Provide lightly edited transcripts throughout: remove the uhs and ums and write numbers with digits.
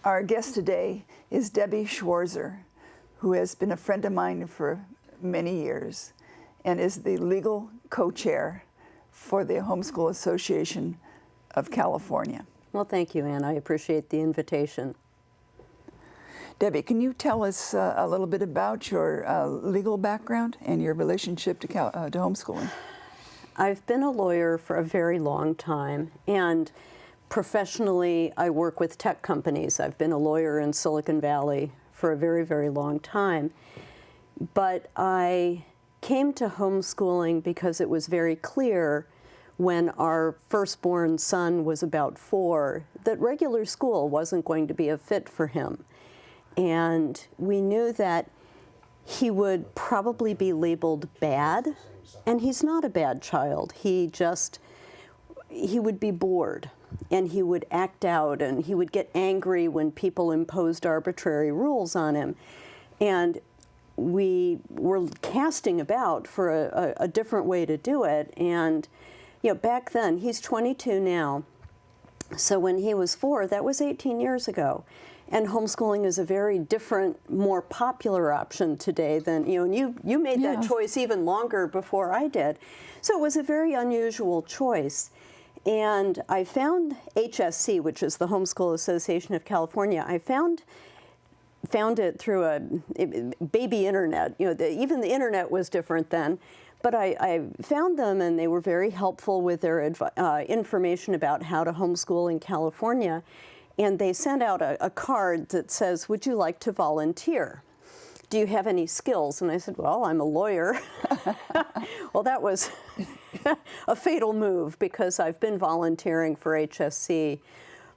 Our guest today is Debbie Schwarzer, who has been a friend of mine for many years and is the legal co-chair for the Homeschool Association of California. Well, thank you, Ann. I appreciate the invitation. Debbie, can you tell us a little bit about your legal background and your relationship to homeschooling? I've been a lawyer for a very long time, and professionally, I work with tech companies. I've been a lawyer in Silicon Valley for a very, very long time. But I came to homeschooling because it was very clear when our firstborn son was about 4 that regular school wasn't going to be a fit for him. And we knew that he would probably be labeled bad, and he's not a bad child. He would be bored, and he would act out, and he would get angry when people imposed arbitrary rules on him. And we were casting about for a different way to do it. And back then, he's 22 now, so when he was 4, that was 18 years ago. And homeschooling is a very different, more popular option today than, and you made that choice even longer before I did. So it was a very unusual choice. And I found HSC, which is the Homeschool Association of California. I found it through a baby internet. Even the internet was different then. But I found them, and they were very helpful with their information about how to homeschool in California. And they sent out a card that says, "Would you like to volunteer? Do you have any skills?" And I said, "Well, I'm a lawyer." Well, that was a fatal move, because I've been volunteering for HSC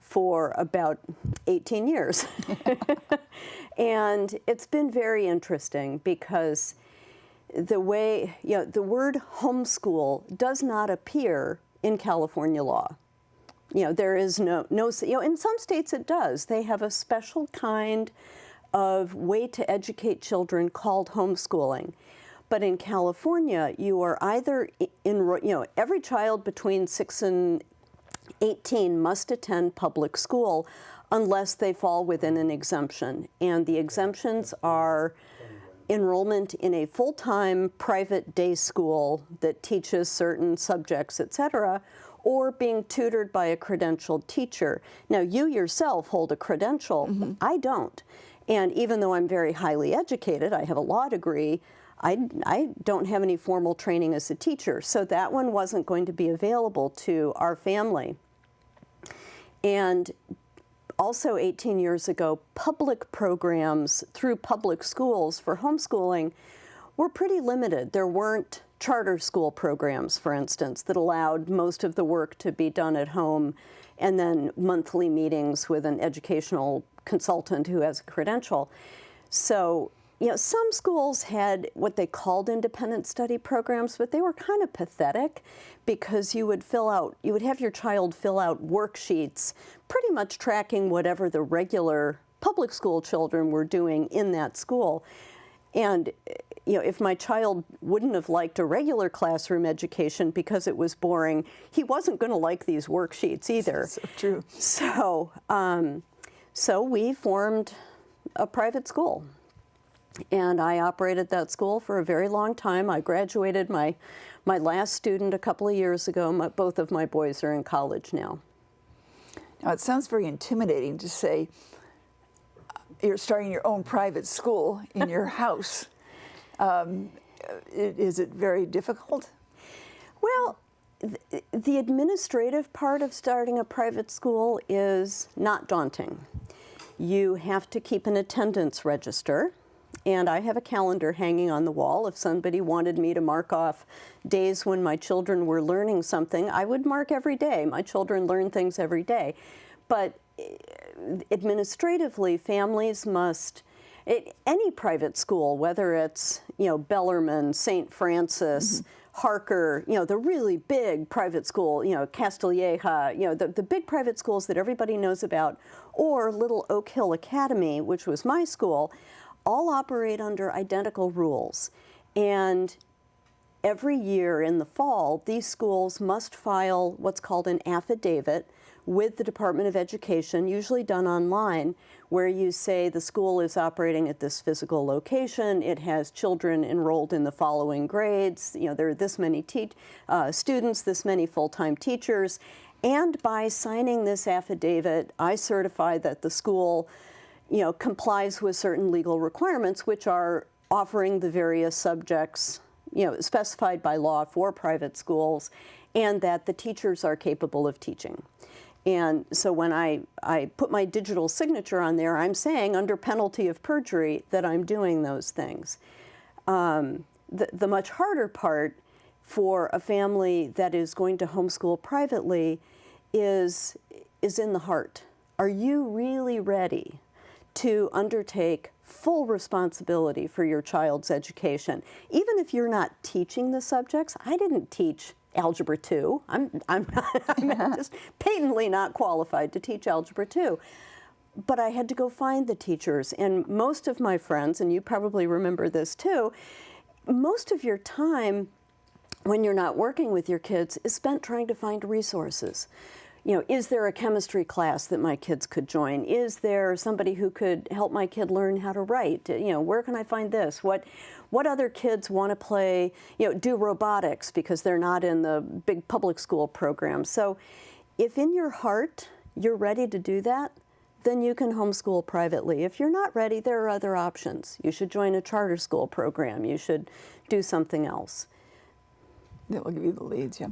for about 18 years. And it's been very interesting because the way, the word homeschool does not appear in California law. There is no, in some states it does. They have a special kind of way to educate children called homeschooling. But in California, you are either, every child between 6 and 18 must attend public school unless they fall within an exemption. And the exemptions are enrollment in a full-time private day school that teaches certain subjects, etc., or being tutored by a credentialed teacher. Now, you yourself hold a credential. Mm-hmm. I don't. And even though I'm very highly educated, I have a law degree, I don't have any formal training as a teacher. So that one wasn't going to be available to our family. And also 18 years ago, public programs through public schools for homeschooling were pretty limited. There weren't charter school programs, for instance, that allowed most of the work to be done at home, and then monthly meetings with an educational consultant who has a credential. So, some schools had what they called independent study programs, but they were kind of pathetic, because you would have your child fill out worksheets, pretty much tracking whatever the regular public school children were doing in that school. And if my child wouldn't have liked a regular classroom education because it was boring, he wasn't going to like these worksheets either. So true. So we formed a private school, and I operated that school for a very long time. I graduated my last student a couple of years ago. Both of my boys are in college now. Now, it sounds very intimidating to say you're starting your own private school in your house. Is it very difficult? Well, the administrative part of starting a private school is not daunting. You have to keep an attendance register, and I have a calendar hanging on the wall. If somebody wanted me to mark off days when my children were learning something, I would mark every day. My children learn things every day. But administratively, families must, any private school, whether it's, Bellarmine, St. Francis, Harker, the really big private school, Castilleja, the big private schools that everybody knows about, or Little Oak Hill Academy, which was my school, all operate under identical rules. And every year in the fall, these schools must file what's called an affidavit with the Department of Education, usually done online, where you say the school is operating at this physical location, it has children enrolled in the following grades, there are this many students, this many full-time teachers, and by signing this affidavit, I certify that the school, complies with certain legal requirements, which are offering the various subjects, specified by law for private schools, and that the teachers are capable of teaching. And so when I put my digital signature on there, I'm saying under penalty of perjury that I'm doing those things. The much harder part for a family that is going to homeschool privately is in the heart. Are you really ready to undertake full responsibility for your child's education? Even if you're not teaching the subjects, I didn't teach Algebra 2. I'm just patently not qualified to teach Algebra 2. But I had to go find the teachers. And most of my friends, and you probably remember this too, most of your time when you're not working with your kids is spent trying to find resources. Is there a chemistry class that my kids could join? Is there somebody who could help my kid learn how to write? Where can I find this? What other kids want to play, do robotics because they're not in the big public school program? So if in your heart you're ready to do that, then you can homeschool privately. If you're not ready, there are other options. You should join a charter school program. You should do something else. That will give you the leads, yeah.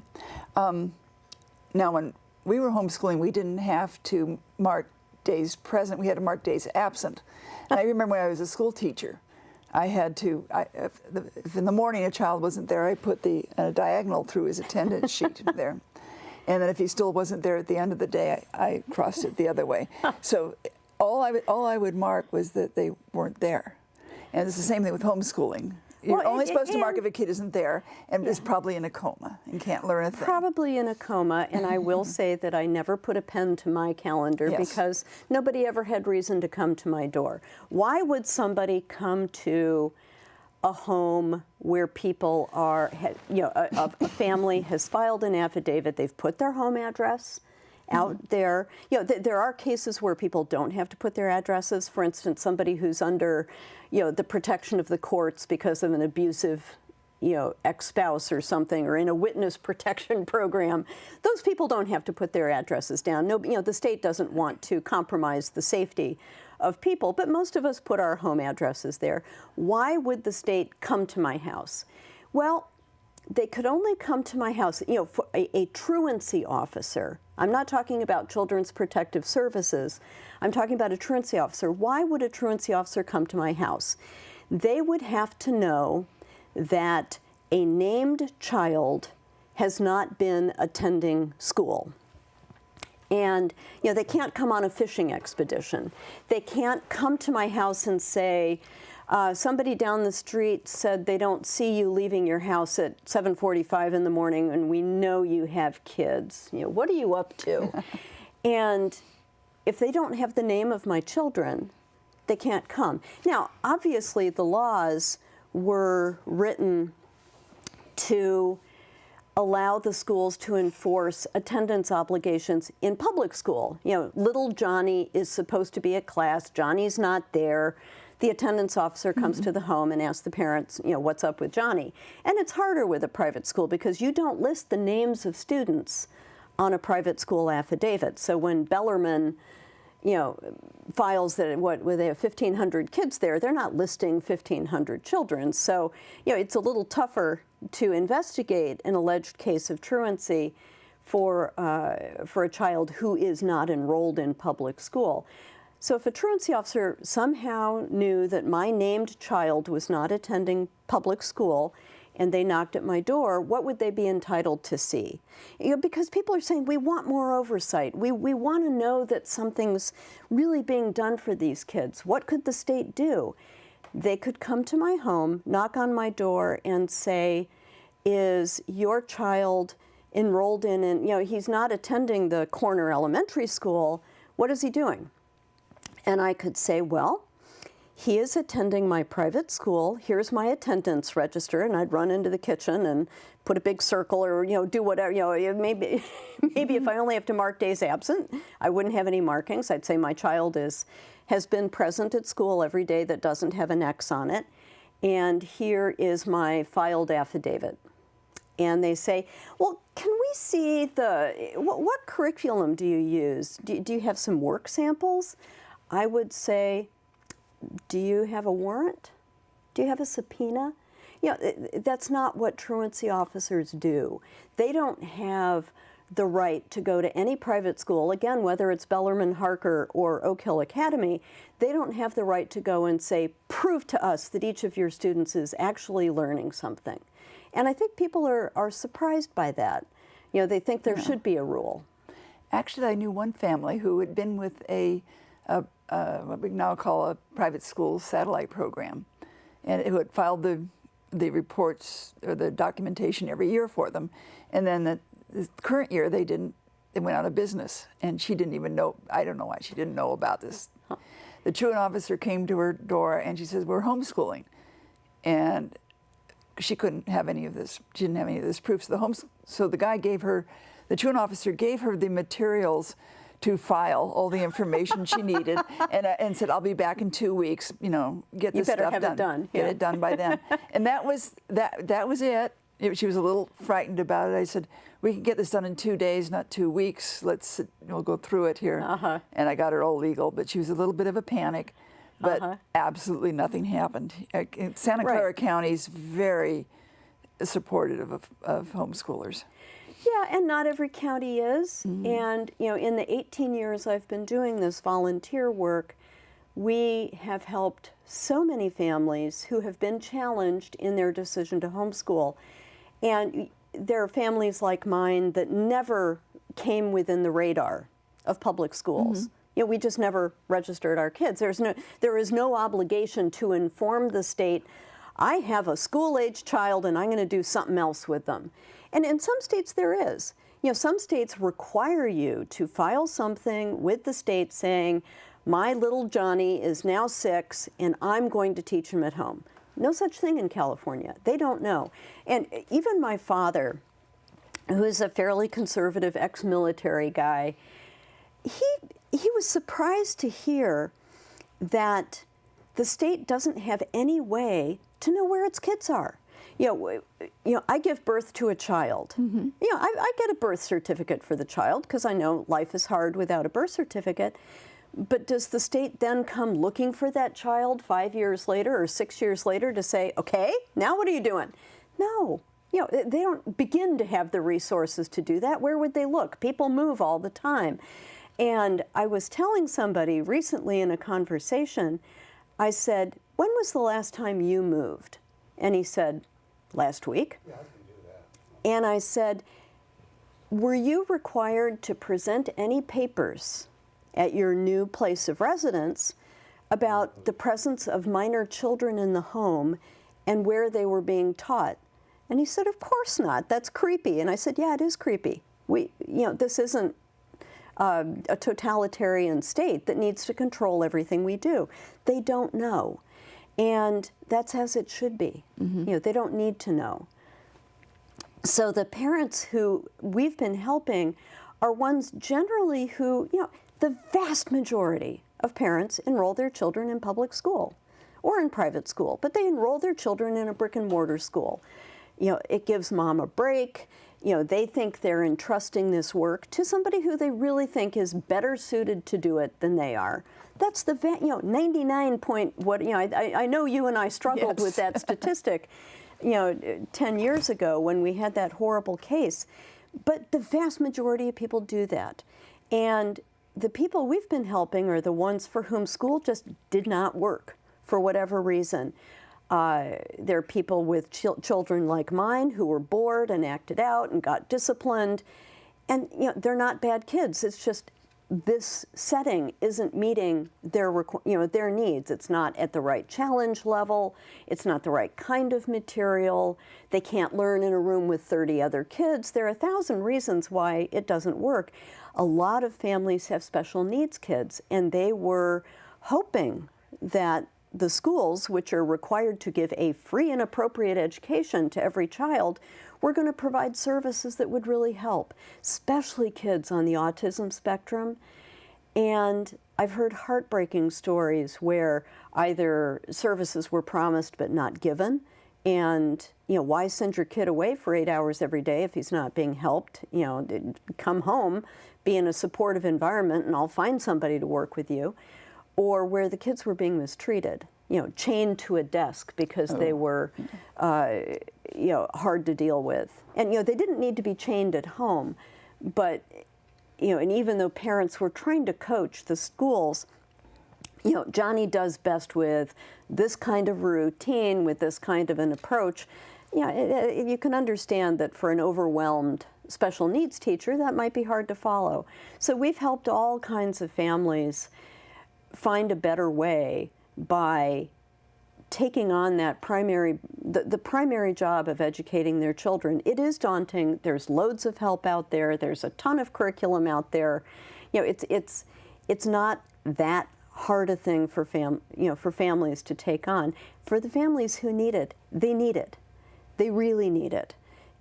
Now, when we were homeschooling, we didn't have to mark days present. We had to mark days absent. And I remember when I was a school teacher, I had to, if in the morning a child wasn't there, I put the diagonal through his attendance sheet there. And then if he still wasn't there at the end of the day, I crossed it the other way. So all I would mark was that they weren't there. And it's the same thing with homeschooling. You're only supposed to mark if a kid isn't there and is probably in a coma and can't learn a thing. Probably in a coma, and I will say that I never put a pen to my calendar because nobody ever had reason to come to my door. Why would somebody come to a home where people are, a family has filed an affidavit, they've put their home address out there. There are cases where people don't have to put their addresses. For instance, somebody who's under, the protection of the courts because of an abusive, ex-spouse or something, or in a witness protection program. Those people don't have to put their addresses down. No, the state doesn't want to compromise the safety of people, but most of us put our home addresses there. Why would the state come to my house? Well, they could only come to my house, for a truancy officer. I'm not talking about Children's Protective Services. I'm talking about a truancy officer. Why would a truancy officer come to my house? They would have to know that a named child has not been attending school. And they can't come on a fishing expedition. They can't come to my house and say, somebody down the street said they don't see you leaving your house at 7:45 in the morning and we know you have kids. What are you up to? And if they don't have the name of my children, they can't come. Now, obviously the laws were written to allow the schools to enforce attendance obligations in public school. Little Johnny is supposed to be at class, Johnny's not there. The attendance officer comes to the home and asks the parents, what's up with Johnny? And it's harder with a private school because you don't list the names of students on a private school affidavit. So when Bellarmine, files that where they have 1,500 kids there, they're not listing 1,500 children. So, it's a little tougher to investigate an alleged case of truancy for a child who is not enrolled in public school. So if a truancy officer somehow knew that my named child was not attending public school and they knocked at my door, what would they be entitled to see? Because people are saying, we want more oversight. We want to know that something's really being done for these kids. What could the state do? They could come to my home, knock on my door, and say, is your child enrolled in, he's not attending the corner elementary school. What is he doing? And I could say, well, he is attending my private school. Here's my attendance register, and I'd run into the kitchen and put a big circle, or do whatever. Maybe if I only have to mark days absent, I wouldn't have any markings. I'd say my child has been present at school every day that doesn't have an X on it, and here is my filed affidavit. And they say, well, can we see what curriculum do you use? Do you have some work samples? I would say, do you have a warrant? Do you have a subpoena? That's not what truancy officers do. They don't have the right to go to any private school, again, whether it's Bellarmine, Harker, or Oak Hill Academy. They don't have the right to go and say, prove to us that each of your students is actually learning something. And I think people are surprised by that. They think there should be a rule. Actually, I knew one family who had been with what we now call a private school satellite program, and who had filed the reports or the documentation every year for them. And then the current year, they went out of business, and she didn't even know. I don't know why she didn't know about this. Huh. The truant officer came to her door, and she says, "We're homeschooling," and she couldn't have any of this. She didn't have any of this proof. So the guy the truant officer gave her the materials to file all the information she needed, and said, "I'll be back in 2 weeks. Get this stuff done. You better have it done. Get it done by then." And that was it. She was a little frightened about it. I said, "We can get this done in 2 days, not 2 weeks. We'll go through it here." Uh-huh. And I got it all legal, but she was a little bit of a panic. But absolutely nothing happened. Santa Clara County's very supportive of homeschoolers. Yeah, and not every county is. Mm-hmm. And in the 18 years I've been doing this volunteer work, we have helped so many families who have been challenged in their decision to homeschool. And there are families like mine that never came within the radar of public schools. Mm-hmm. We just never registered our kids. There is no obligation to inform the state, I have a school-age child and I'm going to do something else with them. And in some states there is. Some states require you to file something with the state saying, my little Johnny is now 6 and I'm going to teach him at home. No such thing in California. They don't know. And even my father, who is a fairly conservative ex-military guy, he was surprised to hear that the state doesn't have any way to know where its kids are. I give birth to a child. Mm-hmm. I get a birth certificate for the child because I know life is hard without a birth certificate. But does the state then come looking for that child 5 years later or 6 years later to say, okay, now what are you doing? No. They don't begin to have the resources to do that. Where would they look? People move all the time. And I was telling somebody recently in a conversation, I said, when was the last time you moved? And he said, last week. Yeah, I can do that. And I said, were you required to present any papers at your new place of residence about the presence of minor children in the home and where they were being taught? And he said, of course not. That's creepy. And I said, yeah, it is creepy. This isn't a totalitarian state that needs to control everything we do. They don't know. And that's as it should be. Mm-hmm. They don't need to know. So the parents who we've been helping are ones generally who, the vast majority of parents enroll their children in public school or in private school, but they enroll their children in a brick and mortar school. It gives mom a break. They think they're entrusting this work to somebody who they really think is better suited to do it than they are. That's the 99 point I know you and I struggled with that statistic 10 years ago when we had that horrible case. But the vast majority of people do that. And the people we've been helping are the ones for whom school just did not work for whatever reason. There are people with children like mine who were bored and acted out and got disciplined. And they're not bad kids. It's just this setting isn't meeting their needs. It's not at the right challenge level. It's not the right kind of material. They can't learn in a room with 30 other kids. There are 1,000 reasons why it doesn't work. A lot of families have special needs kids, and they were hoping that the schools, which are required to give a free and appropriate education to every child, were going to provide services that would really help, especially kids on the autism spectrum. And I've heard heartbreaking stories where either services were promised but not given, and why send your kid away for 8 hours every day if he's not being helped? Come home, be in a supportive environment, and I'll find somebody to work with you. Or where the kids were being mistreated, chained to a desk because they were, hard to deal with. And they didn't need to be chained at home, but and even though parents were trying to coach the schools, Johnny does best with this kind of routine, with this kind of an approach. You can understand that for an overwhelmed special needs teacher, that might be hard to follow. So we've helped all kinds of families find a better way by taking on that the primary job of educating their children. It is daunting. There's loads of help out there. There's a ton of curriculum out there. It's not that hard a thing for families to take on. For the families who need it, they need it. They really need it.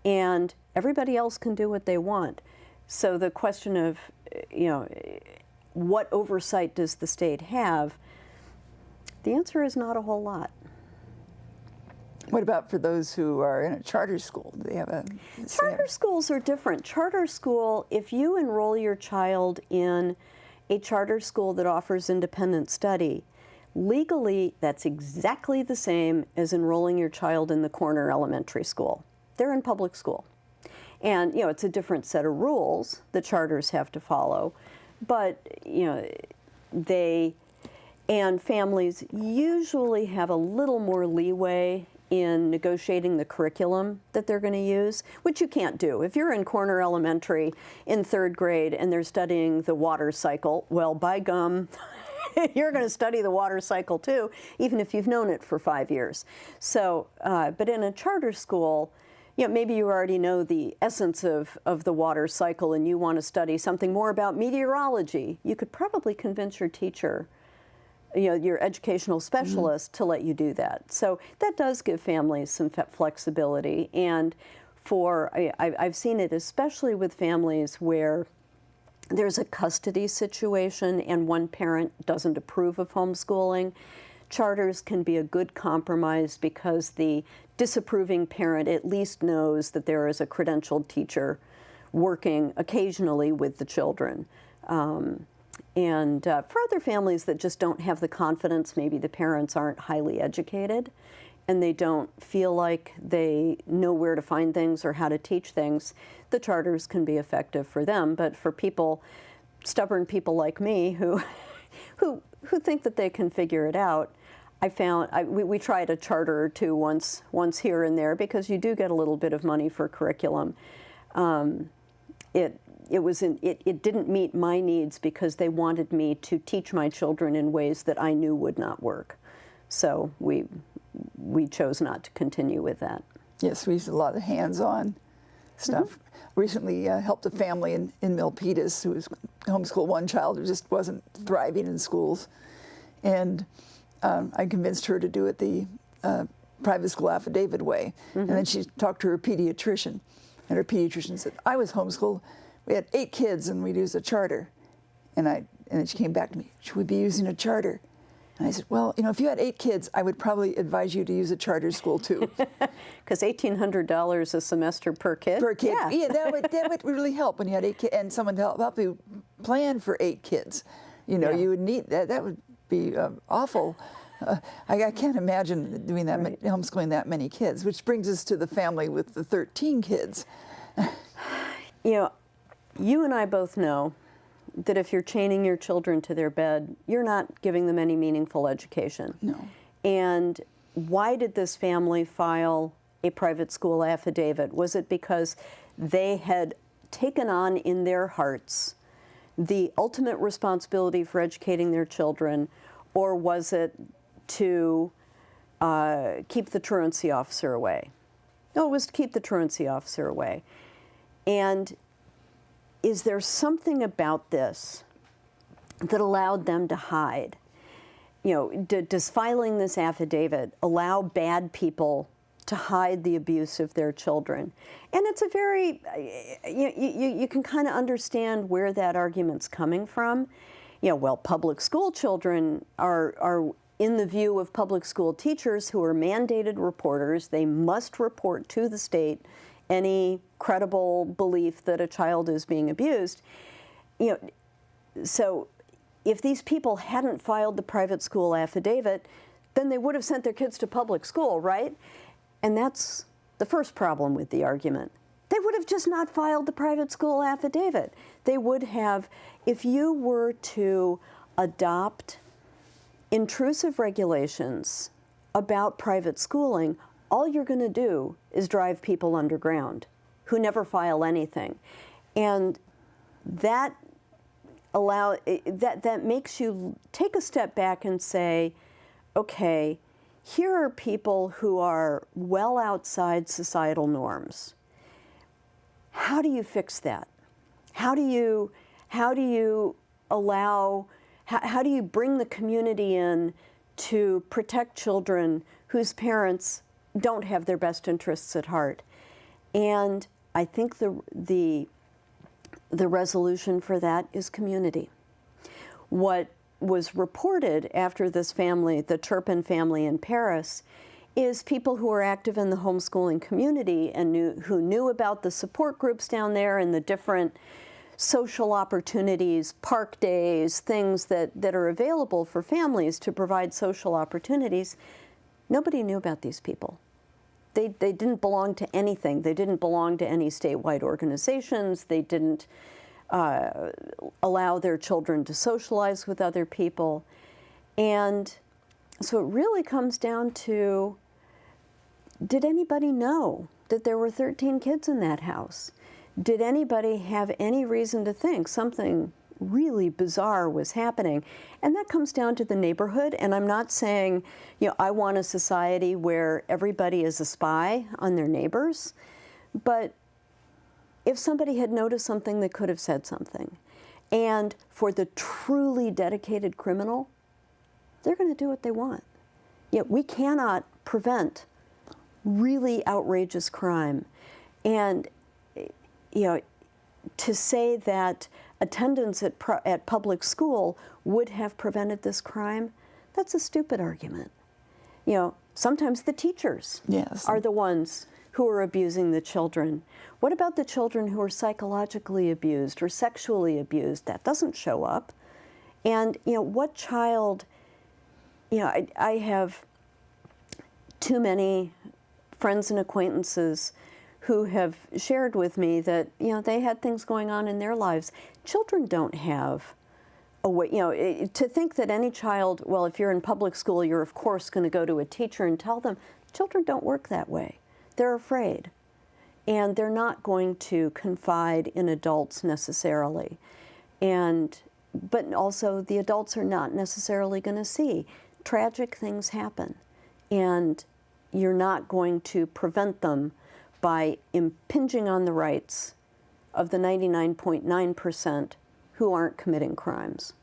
And everybody else can do what they want. So the question of, what oversight does the state have? The answer is not a whole lot. What about for those who are in a charter school? Do they have a... Charter schools are different. Charter school, if you enroll your child in a charter school that offers independent study, legally that's exactly the same as enrolling your child in the corner elementary school. They're in public school. And, it's a different set of rules the charters have to follow. But, and families usually have a little more leeway in negotiating the curriculum that they're going to use, which you can't do. If you're in Corner Elementary in 3rd grade and they're studying the water cycle, well, by gum, you're going to study the water cycle too, even if you've known it for 5 years. So, but in a charter school, maybe you already know the essence of the water cycle and you want to study something more about meteorology. You could probably convince your teacher, your educational specialist, to let you do that. So that does give families some flexibility. And I've seen it especially with families where there's a custody situation and one parent doesn't approve of homeschooling. Charters can be a good compromise because the disapproving parent at least knows that there is a credentialed teacher working occasionally with the children. And for other families that just don't have the confidence, maybe the parents aren't highly educated and they don't feel like they know where to find things or how to teach things, the charters can be effective for them. But for people, stubborn people like me who think that they can figure it out, we tried a charter or two once here and there because you do get a little bit of money for curriculum. It didn't meet my needs because they wanted me to teach my children in ways that I knew would not work. So we chose not to continue with that. Yes, we used a lot of hands-on stuff. Recently helped a family in Milpitas who was homeschooled one child who just wasn't thriving in schools. And I convinced her to do it the private school affidavit way. And then she talked to her pediatrician. And her pediatrician said, I was homeschooled. We had 8 kids and we'd use a charter. And then she came back to me, should we be using a charter? And I said, well, if you had 8 kids, I would probably advise you to use a charter school too. Because $1,800 a semester per kid? Per kid. Yeah, that would really help when you had 8 kids and someone to help you plan for 8 kids. You would need that. That would be awful. I can't imagine doing that, homeschooling that many kids, which brings us to the family with the 13 kids. You and I both know that if you're chaining your children to their bed, you're not giving them any meaningful education. No. And why did this family file a private school affidavit? Was it because they had taken on in their hearts the ultimate responsibility for educating their children, or was it to keep the truancy officer away? No, it was to keep the truancy officer away. And is there something about this that allowed them to hide? does filing this affidavit allow bad people to hide the abuse of their children? And it's a very, you can kind of understand where that argument's coming from. Well, public school children are in the view of public school teachers who are mandated reporters. They must report to the state any credible belief that a child is being abused. So if these people hadn't filed the private school affidavit, then they would have sent their kids to public school, right? And that's the first problem with the argument. They would have just not filed the private school affidavit. They would have, if you were to adopt intrusive regulations about private schooling, all you're going to do is drive people underground who never file anything. And that makes you take a step back and say, okay, here are people who are well outside societal norms. How do you fix that? How do you bring the community in to protect children whose parents don't have their best interests at heart? And I think the resolution for that is community. What was reported after this family, the Turpin family in Paris, is people who are active in the homeschooling community and who knew about the support groups down there and the different social opportunities, park days, things that are available for families to provide social opportunities. Nobody knew about these people. They didn't belong to anything. They didn't belong to any statewide organizations. They didn't allow their children to socialize with other people. And so it really comes down to, did anybody know that there were 13 kids in that house? Did anybody have any reason to think something really bizarre was happening? And that comes down to the neighborhood. And I'm not saying, I want a society where everybody is a spy on their neighbors. But if somebody had noticed something, they could have said something. And for the truly dedicated criminal, they're going to do what they want. We cannot prevent really outrageous crime. And, to say that attendance at public school would have prevented this crime, that's a stupid argument. Sometimes the teachers are the ones who are abusing the children. What about the children who are psychologically abused or sexually abused? That doesn't show up. And, what child, I have too many friends and acquaintances who have shared with me that, they had things going on in their lives. Children don't have a way, to think that any child, well, if you're in public school, you're of course going to go to a teacher and tell them. Children don't work that way. They're afraid. And they're not going to confide in adults necessarily. But also the adults are not necessarily going to see. Tragic things happen. And you're not going to prevent them by impinging on the rights of the 99.9% who aren't committing crimes.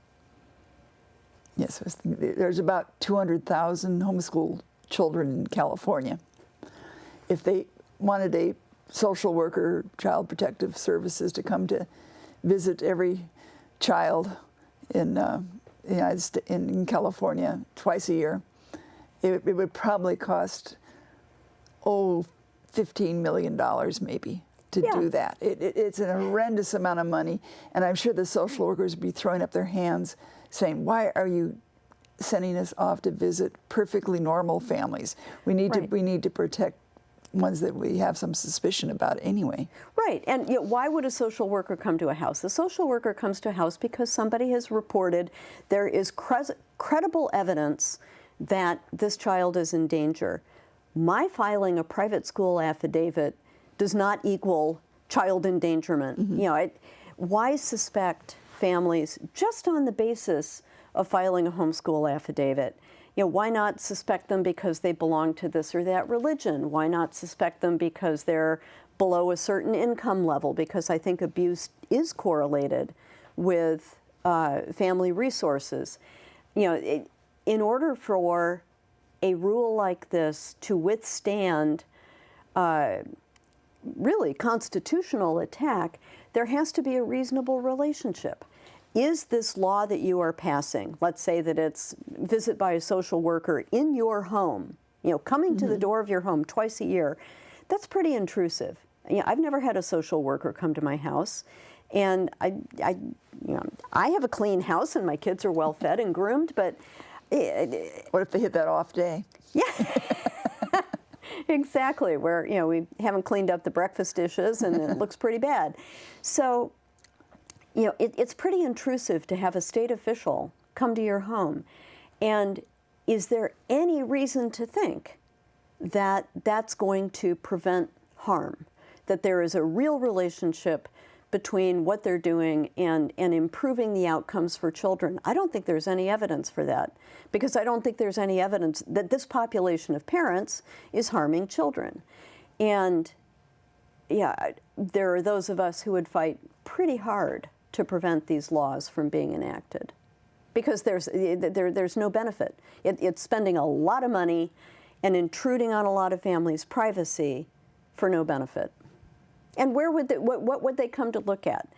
Yes, there's about 200,000 homeschooled children in California. If they wanted a social worker, child protective services to come to visit every child in in California twice a year, it would probably cost $15 million maybe to do that. It's an horrendous amount of money, and I'm sure the social workers would be throwing up their hands saying, why are you sending us off to visit perfectly normal families? We need to protect ones that we have some suspicion about anyway. Right, and why would a social worker come to a house? The social worker comes to a house because somebody has reported there is credible evidence that this child is in danger. My filing a private school affidavit does not equal child endangerment. Mm-hmm. Why suspect families just on the basis of filing a homeschool affidavit? Why not suspect them because they belong to this or that religion? Why not suspect them because they're below a certain income level? Because I think abuse is correlated with family resources. in order for a rule like this to withstand really constitutional attack, there has to be a reasonable relationship. Is this law that you are passing, let's say that it's visit by a social worker in your home, coming to the door of your home twice a year, that's pretty intrusive. I've never had a social worker come to my house, and I have a clean house and my kids are well fed and groomed, but what if they hit that off day? Yeah. Exactly, where we haven't cleaned up the breakfast dishes and it looks pretty bad. So, it's pretty intrusive to have a state official come to your home. And is there any reason to think that that's going to prevent harm? That there is a real relationship between what they're doing and improving the outcomes for children? I don't think there's any evidence for that, because I don't think there's any evidence that this population of parents is harming children. And yeah, there are those of us who would fight pretty hard to prevent these laws from being enacted, because there's no benefit. It's spending a lot of money and intruding on a lot of families' privacy for no benefit. And where would what would they come to look at?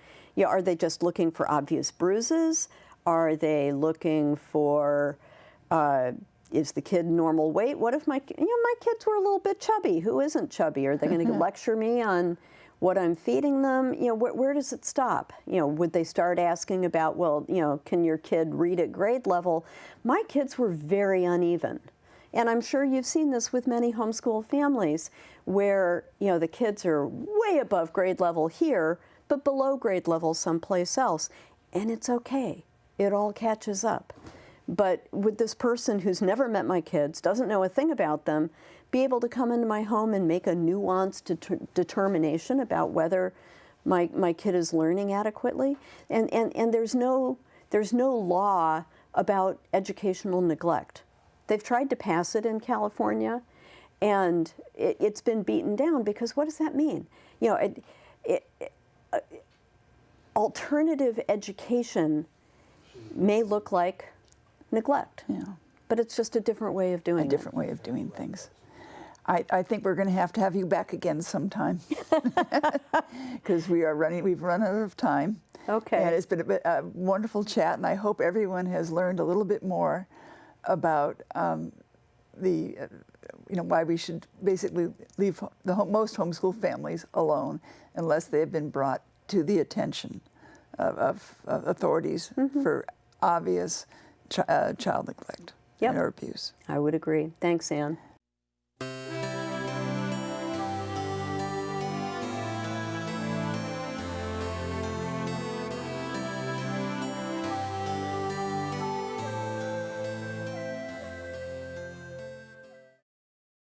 Are they just looking for obvious bruises? Are they looking for, is the kid normal weight? What if my kids were a little bit chubby? Who isn't chubby? Are they going to lecture me on what I'm feeding them? Where does it stop? Would they start asking about, well, can your kid read at grade level? My kids were very uneven. And I'm sure you've seen this with many homeschool families where, the kids are way above grade level here, but below grade level someplace else. And it's okay. It all catches up. But would this person who's never met my kids, doesn't know a thing about them, be able to come into my home and make a nuanced determination about whether my kid is learning adequately? And there's no law about educational neglect. They've tried to pass it in California, and it's been beaten down, because what does that mean? Alternative education may look like neglect, but it's just a different way of doing it. A different way of doing things. I think we're going to have you back again sometime, because we've run out of time. Okay. And it's been a wonderful chat, and I hope everyone has learned a little bit more about why we should basically leave most homeschool families alone unless they have been brought to the attention of authorities for obvious child neglect or abuse. I would agree. Thanks, Ann.